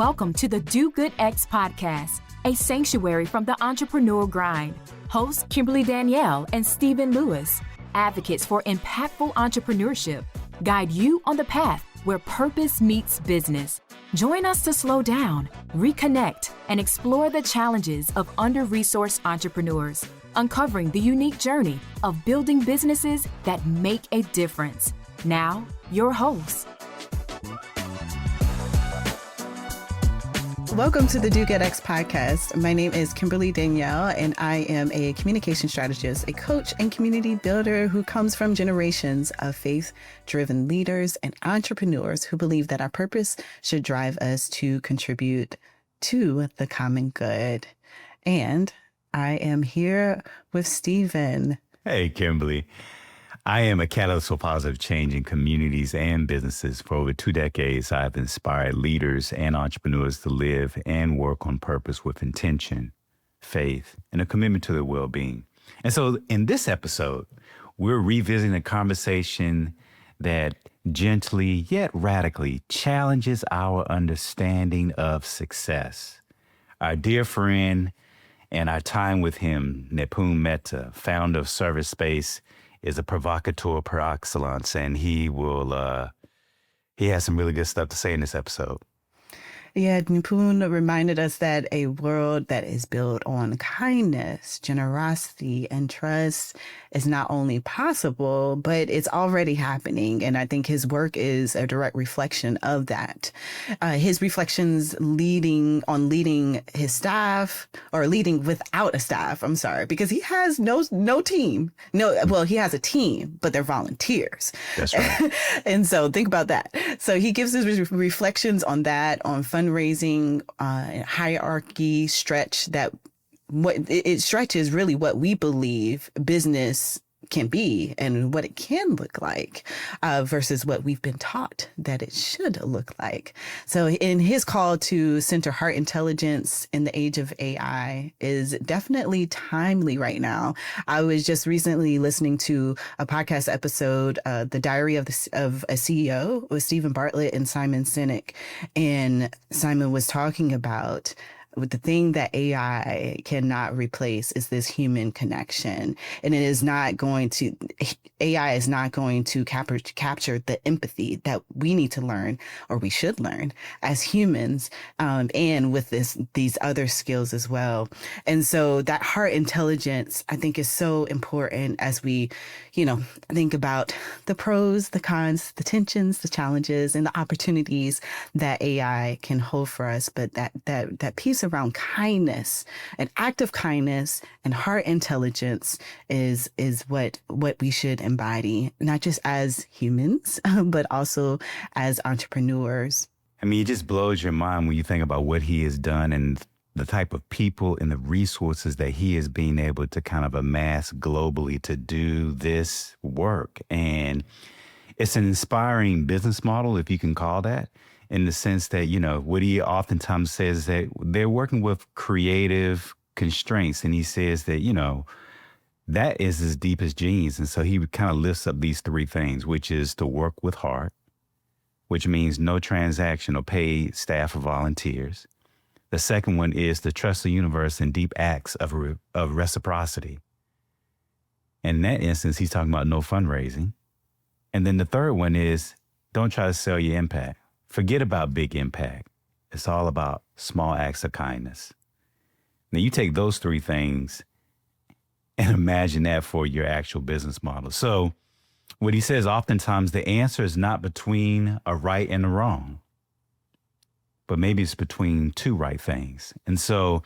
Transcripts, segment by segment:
Welcome to the Do Good X podcast, a sanctuary from the entrepreneurial grind. Hosts Kimberly Danielle and Stephen Lewis, advocates for impactful entrepreneurship, guide you on the path where purpose meets business. Join us to slow down, reconnect, and explore the challenges of under-resourced entrepreneurs, uncovering the unique journey of building businesses that make a difference. Now, your host. Welcome to the Do Good X podcast. My name is Kimberly Danielle, and I am a communication strategist, a coach, and community builder who comes from generations of faith-driven leaders and entrepreneurs who believe that our purpose should drive us to contribute to the common good. And I am here with Stephen. Hey, Kimberly. I am a catalyst for positive change in communities and businesses. For over 2 decades, I've inspired leaders and entrepreneurs to live and work on purpose with intention, faith, and a commitment to their well-being. And so in this episode, we're revisiting a conversation that gently yet radically challenges our understanding of success. Our dear friend and our time with him, Nipun Mehta, founder of ServiceSpace, is a provocateur par excellence, and he has some really good stuff to say in this episode. Yeah, Nipun reminded us that a world that is built on kindness, generosity, and trust is not only possible, but it's already happening. And I think his work is a direct reflection of that. His reflections leading his staff, or leading without a staff, I'm sorry, because he has no team. He has a team, but they're volunteers. That's right. And so think about that. So he gives his reflections on that, on fundraising, hierarchy, stretch that what it stretches really what we believe business can be and what it can look like versus what we've been taught that it should look like. So in his call to center heart intelligence in the age of AI is definitely timely right now. I was just recently listening to a podcast episode, The Diary of a CEO, with Stephen Bartlett and Simon Sinek. And Simon was talking about the thing that AI cannot replace is this human connection. And AI is not going to capture the empathy that we need to learn, or we should learn as humans, and with these other skills as well. And so that heart intelligence, I think, is so important as we, think about the pros, the cons, the tensions, the challenges, and the opportunities that AI can hold for us. But that piece around kindness, an act of kindness and heart intelligence is what we should embody, not just as humans, but also as entrepreneurs. I mean, it just blows your mind when you think about what he has done and the type of people and the resources that he is being able to kind of amass globally to do this work. And it's an inspiring business model, if you can call that, in the sense that, what he oftentimes says that they're working with creative constraints. And he says that, that is his deepest genes. And so he kind of lifts up these 3 things, which is to work with heart, which means no transaction or paid staff or volunteers. The second one is to trust the universe in deep acts of reciprocity. And in that instance, he's talking about no fundraising. And then the third one is don't try to sell your impact. Forget about big impact. It's all about small acts of kindness. Now you take those 3 things and imagine that for your actual business model. So what he says, oftentimes the answer is not between a right and a wrong, but maybe it's between 2 right things. And so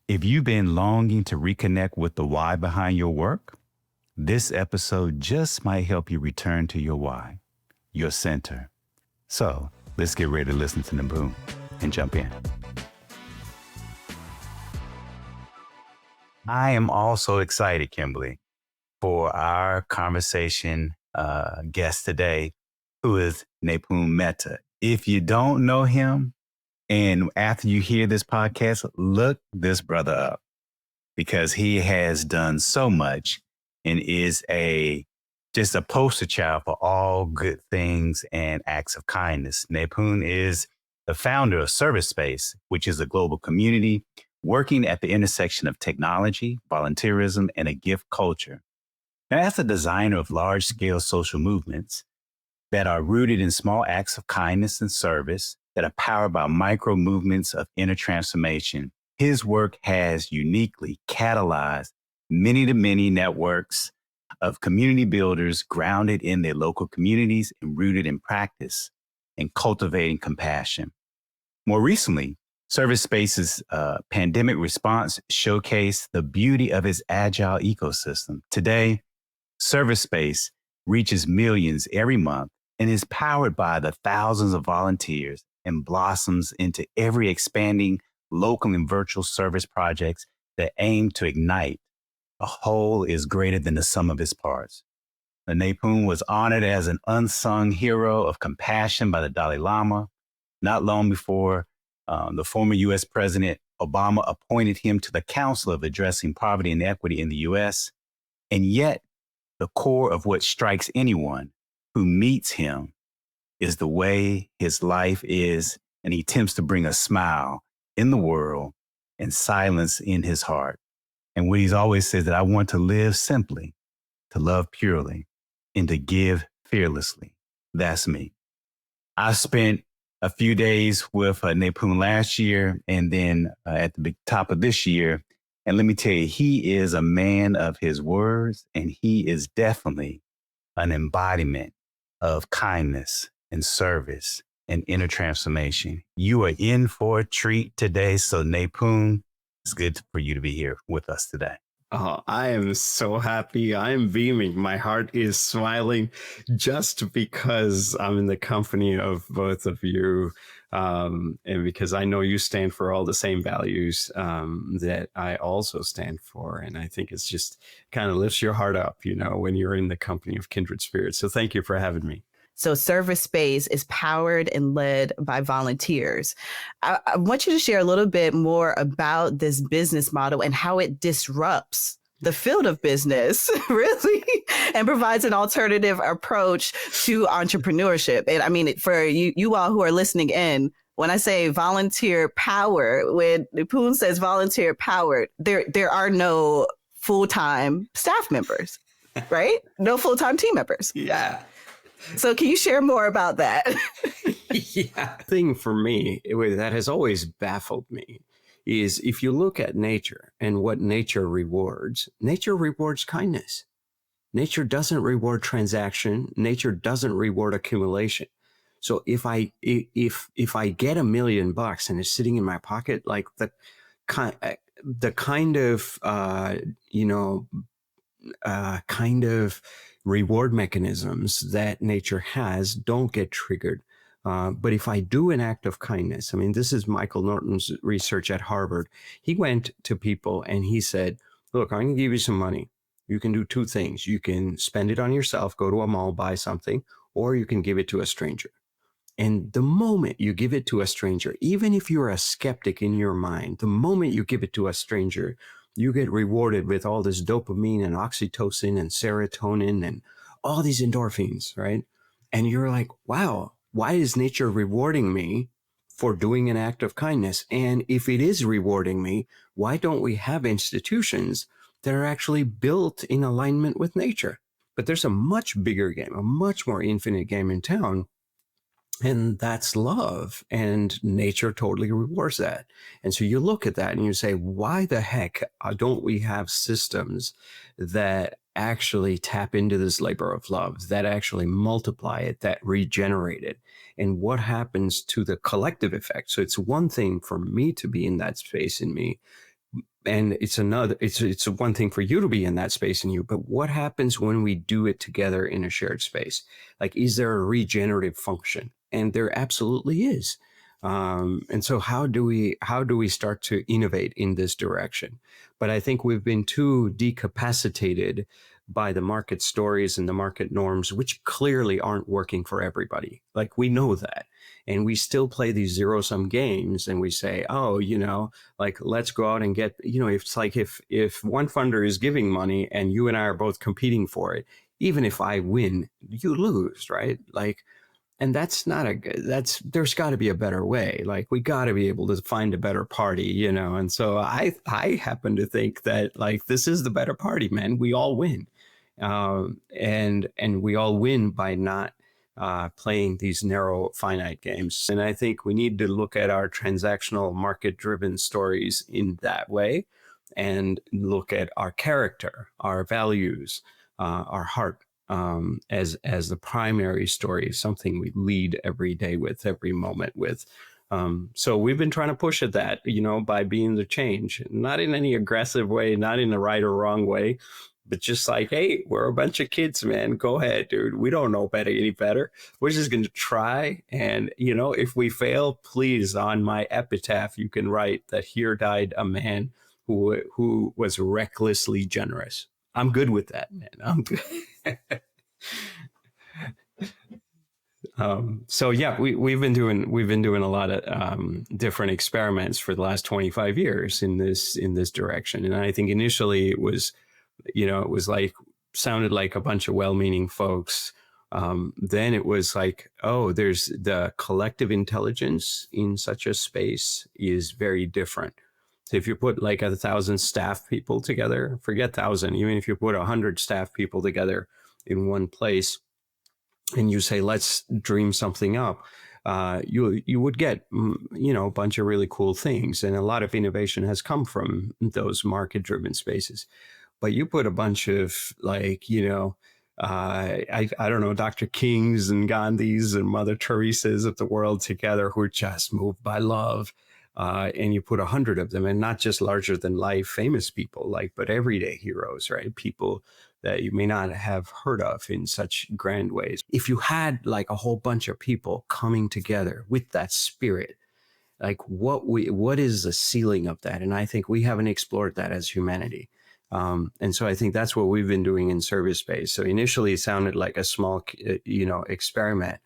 if you've been longing to reconnect with the why behind your work, this episode just might help you return to your why, your center. So let's get ready to listen to Nipun and jump in. I am also excited, Kimberly, for our conversation guest today, who is Nipun Mehta. If you don't know him, and after you hear this podcast, look this brother up, because he has done so much and is just a poster child for all good things and acts of kindness. Nipun is the founder of ServiceSpace, which is a global community working at the intersection of technology, volunteerism, and a gift culture. Now, as a designer of large-scale social movements that are rooted in small acts of kindness and service that are powered by micro movements of inner transformation, his work has uniquely catalyzed many-to-many networks of community builders grounded in their local communities and rooted in practice and cultivating compassion. More recently, ServiceSpace's pandemic response showcased the beauty of its agile ecosystem. Today, ServiceSpace reaches millions every month and is powered by the thousands of volunteers and blossoms into every expanding local and virtual service projects that aim to ignite. A whole is greater than the sum of its parts. Nipun was honored as an unsung hero of compassion by the Dalai Lama. Not long before, the former U.S. President Obama appointed him to the Council of Addressing Poverty and Equity in the U.S. And yet, the core of what strikes anyone who meets him is the way his life is, and he attempts to bring a smile in the world and silence in his heart. And what he's always said that I want to live simply, to love purely, and to give fearlessly. That's me. I spent a few days with Nipun last year and then at the top of this year. And let me tell you, he is a man of his words, and he is definitely an embodiment of kindness and service and inner transformation. You are in for a treat today. So Nipun, it's good for you to be here with us today. Oh, I am so happy. I'm beaming. My heart is smiling just because I'm in the company of both of you. And because I know you stand for all the same values that I also stand for. And I think it's just kind of lifts your heart up, you know, when you're in the company of kindred spirits. So thank you for having me. So ServiceSpace is powered and led by volunteers. I want you to share a little bit more about this business model and how it disrupts the field of business, really, and provides an alternative approach to entrepreneurship. And I mean, for you all who are listening in, when I say volunteer power, when Nipun says volunteer powered, there are no full-time staff members, right? No full-time team members. Yeah. So can you share more about that? Yeah. Thing for me that has always baffled me is if you look at nature and what nature rewards kindness. Nature doesn't reward transaction. Nature doesn't reward accumulation. So if I get $1 million and it's sitting in my pocket, like the kind of reward mechanisms that nature has don't get triggered. But if I do an act of kindness, I mean, this is Michael Norton's research at Harvard. He went to people and he said, look, I'm going to give you some money. You can do two things. You can spend it on yourself, go to a mall, buy something, or you can give it to a stranger. And the moment you give it to a stranger, even if you're a skeptic in your mind, the moment you give it to a stranger, you get rewarded with all this dopamine and oxytocin and serotonin and all these endorphins, right? And you're like, wow, why is nature rewarding me for doing an act of kindness? And if it is rewarding me, why don't we have institutions that are actually built in alignment with nature? But there's a much bigger game, a much more infinite game in town. And that's love. And nature totally rewards that. And so you look at that and you say, why the heck don't we have systems that actually tap into this labor of love, that actually multiply it, that regenerate it? And what happens to the collective effect? So it's one thing for me to be in that space in me. And it's one thing for you to be in that space in you, but what happens when we do it together in a shared space? Like, is there a regenerative function? And there absolutely is. And so how do we start to innovate in this direction? But I think we've been too decapacitated by the market stories and the market norms, which clearly aren't working for everybody. Like, we know that. And we still play these zero-sum games and we say, oh, like, let's go out and get, it's like if one funder is giving money and you and I are both competing for it, even if I win, you lose, right? Like, And that's not there's got to be a better way. Like, we got to be able to find a better party, you know? And so I happen to think that, like, this is the better party, man. We all win. And we all win by not playing these narrow, finite games. And I think we need to look at our transactional, market-driven stories in that way, and look at our character, our values, our heart, as the primary story, something we lead every day with, every moment with. So we've been trying to push at that, you know, by being the change, not in any aggressive way, not in a right or wrong way, but just like, hey, we're a bunch of kids, man. Go ahead, dude. We don't know any better. We're just going to try. And, you know, if we fail, please, on my epitaph, you can write that here died a man who was recklessly generous. I'm good with that, man. I'm good. So yeah, we've been doing a lot of different experiments for the last 25 years in this direction. And I think initially it was, you know, it was like, sounded like a bunch of well-meaning folks. Then it was like, oh, there's the collective intelligence in such a space is very different. So if you put like 1,000 staff people together, forget 1,000, even if you put 100 staff people together in one place and you say, let's dream something up, you would get, you know, a bunch of really cool things. And a lot of innovation has come from those market-driven spaces. But you put a bunch of, like, you know, I don't know, Dr. Kings and Gandhis and Mother Teresas of the world together who are just moved by love. And you put 100 of them, and not just larger than life famous people, like, but everyday heroes, right? People that you may not have heard of in such grand ways. If you had like a whole bunch of people coming together with that spirit, like what is the ceiling of that? And I think we haven't explored that as humanity. And so I think that's what we've been doing in ServiceSpace. So initially it sounded like a small, you know, experiment.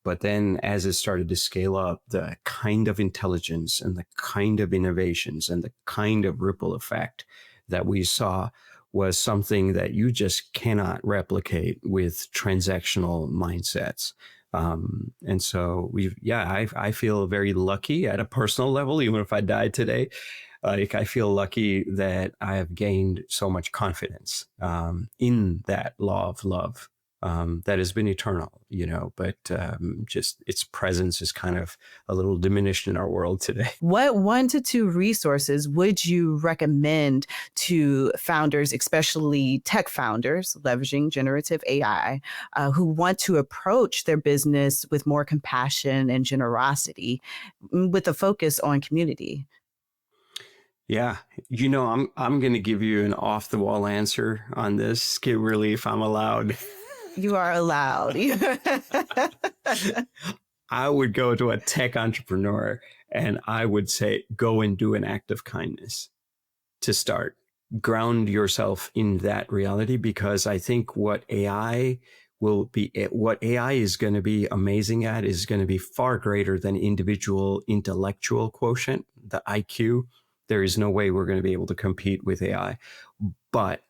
But then as it started to scale up, the kind of intelligence and the kind of innovations and the kind of ripple effect that we saw was something that you just cannot replicate with transactional mindsets. And so I feel very lucky at a personal level, even if I died today. Like, I feel lucky that I have gained so much confidence in that law of love that has been eternal, you know, but just its presence is kind of a little diminished in our world today. What 1 to 2 resources would you recommend to founders, especially tech founders leveraging generative AI, who want to approach their business with more compassion and generosity with a focus on community? Yeah, you know, I'm going to give you an off the wall answer on this, Kimberly, if I'm allowed. You are allowed. I would go to a tech entrepreneur and I would say, go and do an act of kindness to start. Ground yourself in that reality, because I think what AI is going to be amazing at is going to be far greater than individual intellectual quotient, the IQ. There is no way we're going to be able to compete with AI, but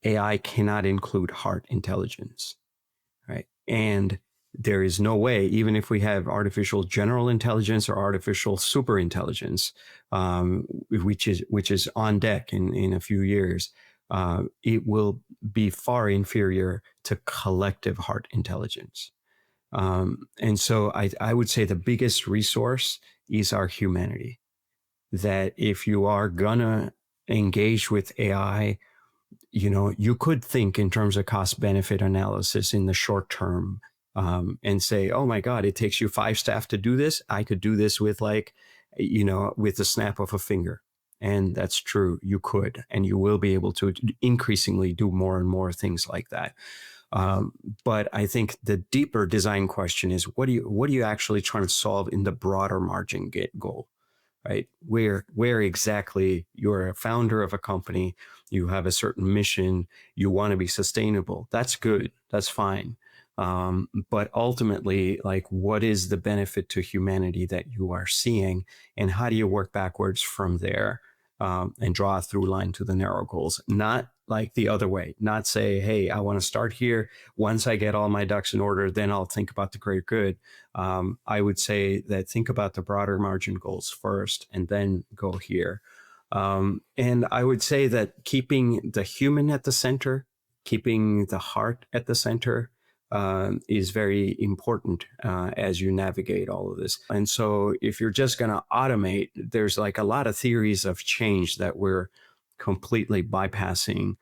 AI cannot include heart intelligence, right? And there is no way, even if we have artificial general intelligence or artificial super intelligence, which is on deck in a few years, it will be far inferior to collective heart intelligence. And so I would say the biggest resource is our humanity. That if you are gonna engage with AI, you know, you could think in terms of cost benefit analysis in the short term, and say, oh my God, it takes you 5 staff to do this. I could do this with, like, you know, with the snap of a finger. And that's true. You could, and you will be able to increasingly do more and more things like that. But I think the deeper design question is, what are you actually trying to solve in the broader margin goal? Right? Where exactly you're a founder of a company, you have a certain mission, you want to be sustainable. That's good. That's fine. But ultimately, like, what is the benefit to humanity that you are seeing, and how do you work backwards from there? and draw a through line to the narrow goals, not like the other way, not say, hey, I want to start here. Once I get all my ducks in order, then I'll think about the greater good. I would say that think about the broader margin goals first and then go here. And I would say that keeping the human at the center, keeping the heart at the center is very important as you navigate all of this. And so if you're just going to automate, there's like a lot of theories of change that we're completely bypassing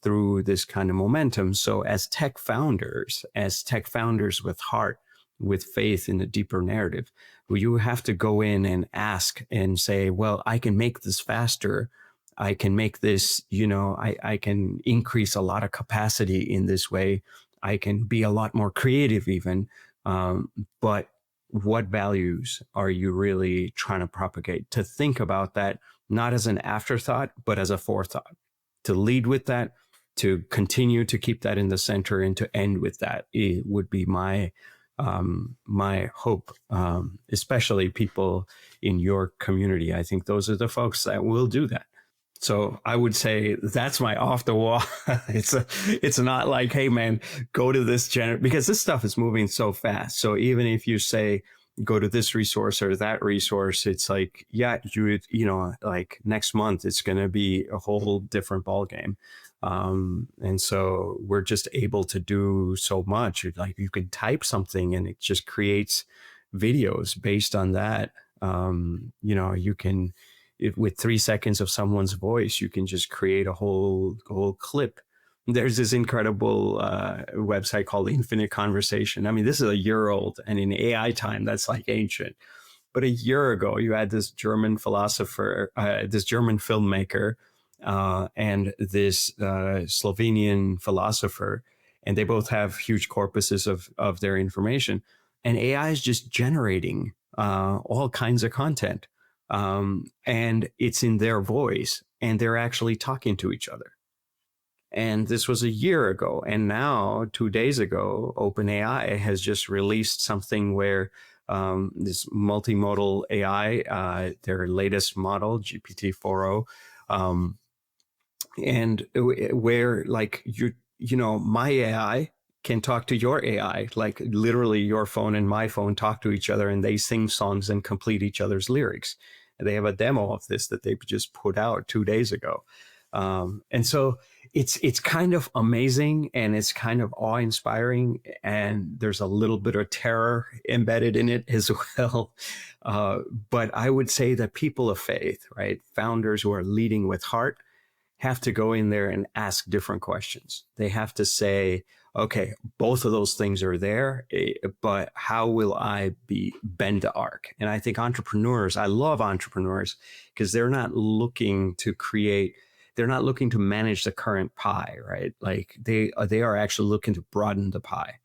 through this kind of momentum. So as tech founders with heart, with faith in a deeper narrative, you have to go in and ask and say, well, I can make this faster. I can make this, I can increase a lot of capacity in this way. I can be a lot more creative even. But what values are you really trying to propagate? To think about that, not as an afterthought, but as a forethought, to lead with that, to continue to keep that in the center and to end with that. It would be my hope, especially people in your community. I think those are the folks that will do that. So I would say that's my off the wall. It's not like, hey man, go to this because this stuff is moving so fast. So even if you say go to this resource or that resource, it's like, yeah, like next month it's going to be a whole different ballgame. And so we're just able to do so much. Like you can type something and it just creates videos based on that. You can, with 3 seconds of someone's voice, you can just create a whole clip. There's this incredible website called Infinite Conversation. I mean, this is a year old, and in AI time, that's like ancient. But a year ago, you had this German philosopher, this German filmmaker, and this Slovenian philosopher, and they both have huge corpuses of their information. And AI is just generating all kinds of content. And it's in their voice, and they're actually talking to each other. And this was a year ago. And now, 2 days ago, OpenAI has just released something where this multimodal AI, their latest model, GPT-4o, and where like my AI can talk to your AI, like literally your phone and my phone talk to each other, and they sing songs and complete each other's lyrics. And they have a demo of this that they just put out 2 days ago. And so it's kind of amazing, and it's kind of awe-inspiring, and there's a little bit of terror embedded in it as well. But I would say that people of faith, right, founders who are leading with heart, have to go in there and ask different questions. They have to say, okay, both of those things are there, but how will I bend the arc? And I think I love entrepreneurs because they're not looking to create, they're not looking to manage the current pie, right? Like they are actually looking to broaden the pie,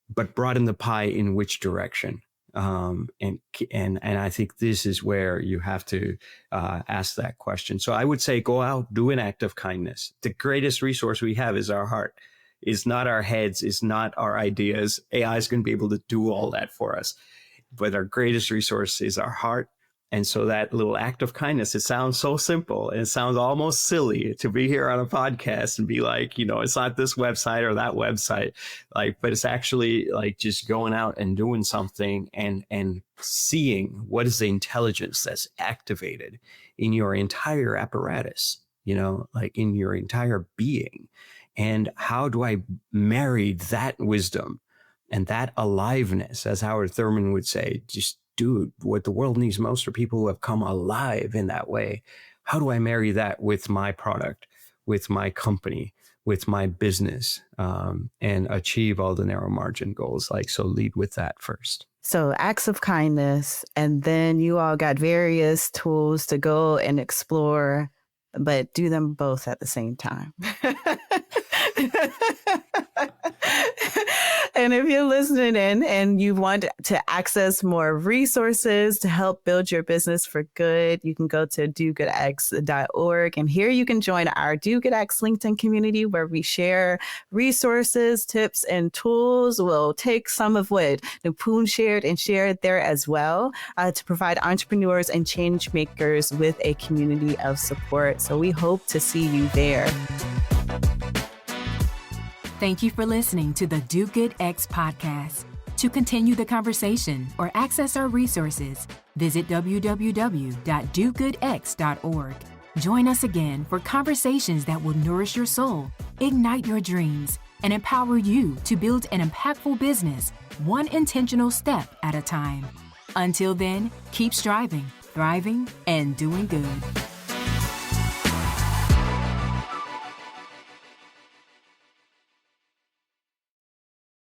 but broaden the pie in which direction? And I think this is where you have to ask that question. So I would say go out, do an act of kindness. The greatest resource we have is our heart. Is not our heads, is not our ideas. AI is going to be able to do all that for us. But our greatest resource is our heart. And so that little act of kindness, it sounds so simple. And it sounds almost silly to be here on a podcast and be like, it's not this website or that website. But it's actually like just going out and doing something and seeing what is the intelligence that's activated in your entire apparatus, in your entire being. And how do I marry that wisdom and that aliveness, as Howard Thurman would say, just dude, what the world needs most are people who have come alive in that way. How do I marry that with my product, with my company, with my business, and achieve all the narrow margin goals? So lead with that first. So acts of kindness, and then you all got various tools to go and explore, but do them both at the same time. And if you're listening in and you want to access more resources to help build your business for good, you can go to dogoodx.org. And here you can join our Do Good X LinkedIn community where we share resources, tips, and tools. We'll take some of what Nipun shared and share it there as well to provide entrepreneurs and change makers with a community of support. So we hope to see you there. Thank you for listening to the Do Good X podcast. To continue the conversation or access our resources, visit www.dogoodx.org. Join us again for conversations that will nourish your soul, ignite your dreams, and empower you to build an impactful business, one intentional step at a time. Until then, keep striving, thriving, and doing good.